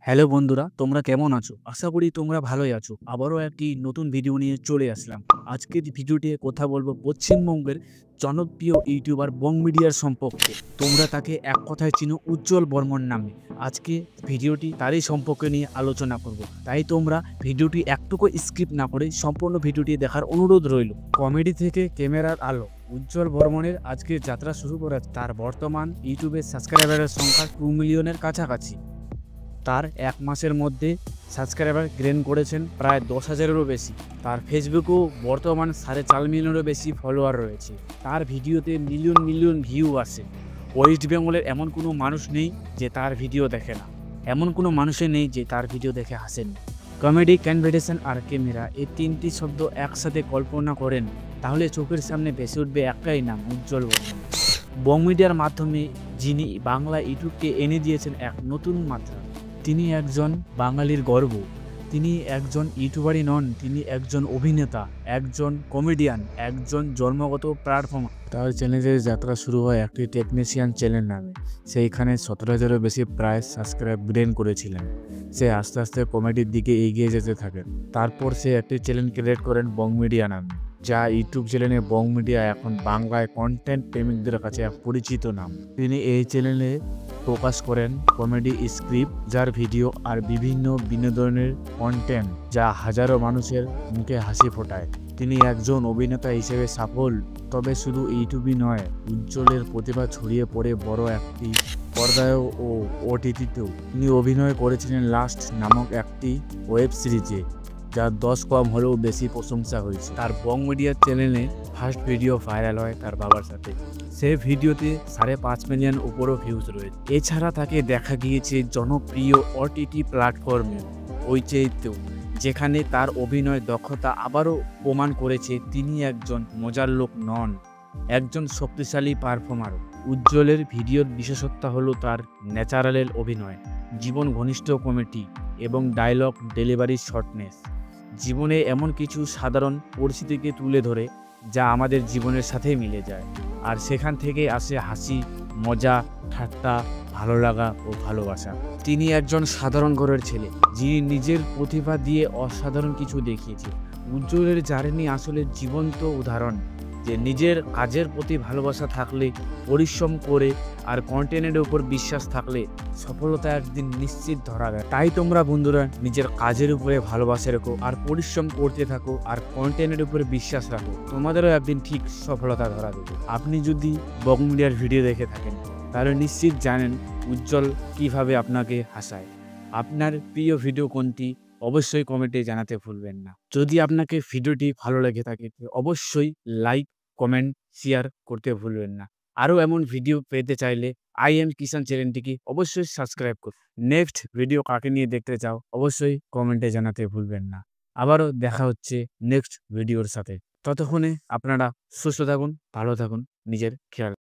Hello বন্ধুরা, তোমরা কেমন আছো? আশা করি তোমরা ভালোই আছো। আবারও একটি নতুন ভিডিও নিয়ে চলে আসলাম। আজকের ভিডিওতে কথা বলবো পশ্চিমবঙ্গের জনপ্রিয় ইউটিউবার বং মিডিয়ার সম্পর্কে। তোমরা তাকে এক কথায় চিনো উজ্জ্বল বর্মন নামে। আজকে ভিডিওটি তারই সম্পর্কে নিয়ে আলোচনা করব। তাই তোমরা ভিডিওটি একটুকু স্কিপ না করে সম্পূর্ণ ভিডিওটি দেখার অনুরোধ রইল। কমেডি থেকে ক্যামেরার আলো, উজ্জ্বল বর্মনের আজকে যাত্রা শুরু করে তার বর্তমান ইউটিউবের সাবস্ক্রাইবারের সংখ্যা 2 মিলিয়নের কাছাকাছি। তার এক মাসের মধ্যে সাবস্ক্রাইবার গেইন করেছেন প্রায় 10,000-এরও বেশি। তার ফেসবুকেও বর্তমান 4.5 মিলিয়নেরও বেশি ফলোয়ার রয়েছে। তার ভিডিওতে মিলিয়ন মিলিয়ন ভিউ আসে। ওয়েস্ট বেঙ্গলের এমন কোনো মানুষ নেই যে তার ভিডিও দেখে না, এমন কোনো মানুষই নেই যে তার ভিডিও দেখে হাসেন। কমেডি, কনভারসেশন আর ক্যামেরা, এই তিনটি শব্দ একসাথে কল্পনা করেন তাহলে চোখের সামনে ভেসে উঠবে একটাই নাম, উজ্জ্বল বর্মন। বং মিডিয়ার মাধ্যমে যিনি বাংলা ইউটিউবকে এনে দিয়েছেন এক নতুন মাত্রা। তিনি একজন বাঙালির গর্ব। তিনি একজন ইউটিউবারই নন, তিনি একজন অভিনেতা, একজন কমেডিয়ান, একজন জন্মগত প্ল্যাটফর্মার। তার চ্যানেলের যাত্রা শুরু হয় একটি টেকনিশিয়ান চ্যানেল নামে। সেইখানে 17,000-এরও বেশি প্রায় সাবস্ক্রাইব গেইন করেছিলেন। সে আস্তে আস্তে কমেডির দিকে এগিয়ে যেতে থাকেন। তারপর সে একটি চ্যানেল ক্রিয়েট করেন বং মিডিয়া নামে, যা ইউটিউব চ্যানেলে বং মিডিয়া এখন বাংলায় কন্টেন্ট প্রেমিকদের কাছে এক পরিচিত নাম। তিনি এই চ্যানেলে ফোকাস করেন কমেডি স্ক্রিপ্ট, যার ভিডিও আর বিভিন্ন বিনোদনের কন্টেন্ট যা হাজারো মানুষের মুখে হাসি ফোটায়। তিনি একজন অভিনেতা হিসেবে সফল, তবে শুধু ইউটিউবই নয়, উজ্জ্বলের প্রতিভা ছড়িয়ে পড়ে বড় একটি পর্দায় ও ওটিটিতেও। তিনি অভিনয় করেছিলেন লাস্ট নামক একটি ওয়েব সিরিজে, যার 10 কম হলেও বেশি প্রশংসা হয়েছে। তার বং মিডিয়ার চ্যানেলে ফার্স্ট ভিডিও ভাইরাল হয় তার বাবার সাথে। সে ভিডিওতে 5.5 মিলিয়ন উপরও ভিউজ রয়েছে। এছাড়া তাকে দেখা গিয়েছে জনপ্রিয় ওটিটি প্ল্যাটফর্মে ওইচেতেও, যেখানে তার অভিনয় দক্ষতা আবারও প্রমাণ করেছে তিনি একজন মজার লোক নন, একজন শক্তিশালী পারফর্মার। উজ্জ্বলের ভিডিওর বিশেষত্ব হলো তার ন্যাচারাল অভিনয়, জীবন ঘনিষ্ঠ কমেডি এবং ডায়লগ ডেলিভারির শর্টনেস। জীবনে এমন কিছু সাধারণ পরিস্থিতিকে তুলে ধরে যা আমাদের জীবনের সাথে মিলে যায়, আর সেখান থেকে আসে হাসি, মজা, ঠাট্টা, ভালো লাগা ও ভালোবাসা। তিনি একজন সাধারণ ঘরের ছেলে যিনি নিজের প্রতিভা দিয়ে অসাধারণ কিছু দেখিয়েছে। উজ্জ্বলের জার্নি আসলে জীবন্ত উদাহরণ যে নিজের কাজের প্রতি ভালোবাসা থাকলে, পরিশ্রম করে আর কন্টেন্টের উপর বিশ্বাস থাকলে সফলতা একদিন নিশ্চিত ধরা দেয়। তাই তোমরা বন্ধুরা নিজের কাজের উপরে ভালোবাসা রাখো আর পরিশ্রম করতে থাকো আর কন্টেন্টের উপরে বিশ্বাস রাখো, তোমাদেরও একদিন ঠিক সফলতা ধরা দেবে। আপনি যদি বং মিডিয়ার ভিডিও দেখে থাকেন তাহলে নিশ্চিত জানেন উজ্জ্বল কিভাবে আপনাকে হাসায়। আপনার প্রিয় ভিডিও কোনটি অবশ্যই কমেন্টে জানাতে ভুলবেন না। যদি আপনাকে ভিডিওটি ভালো লেগে থাকে অবশ্যই লাইক, কমেন্ট, শেয়ার করতে ভুলবেন না। আরও এমন ভিডিও পেতে চাইলে আই এম কিষান চ্যানেলটিকে অবশ্যই সাবস্ক্রাইব করুন। নেক্সট ভিডিও কাকে নিয়ে দেখতে চাও অবশ্যই কমেন্টে জানাতে ভুলবেন না। আবারও দেখা হচ্ছে নেক্সট ভিডিওর সাথে। ততক্ষণে আপনারা সুস্থ থাকুন, ভালো থাকুন, নিজের খেয়াল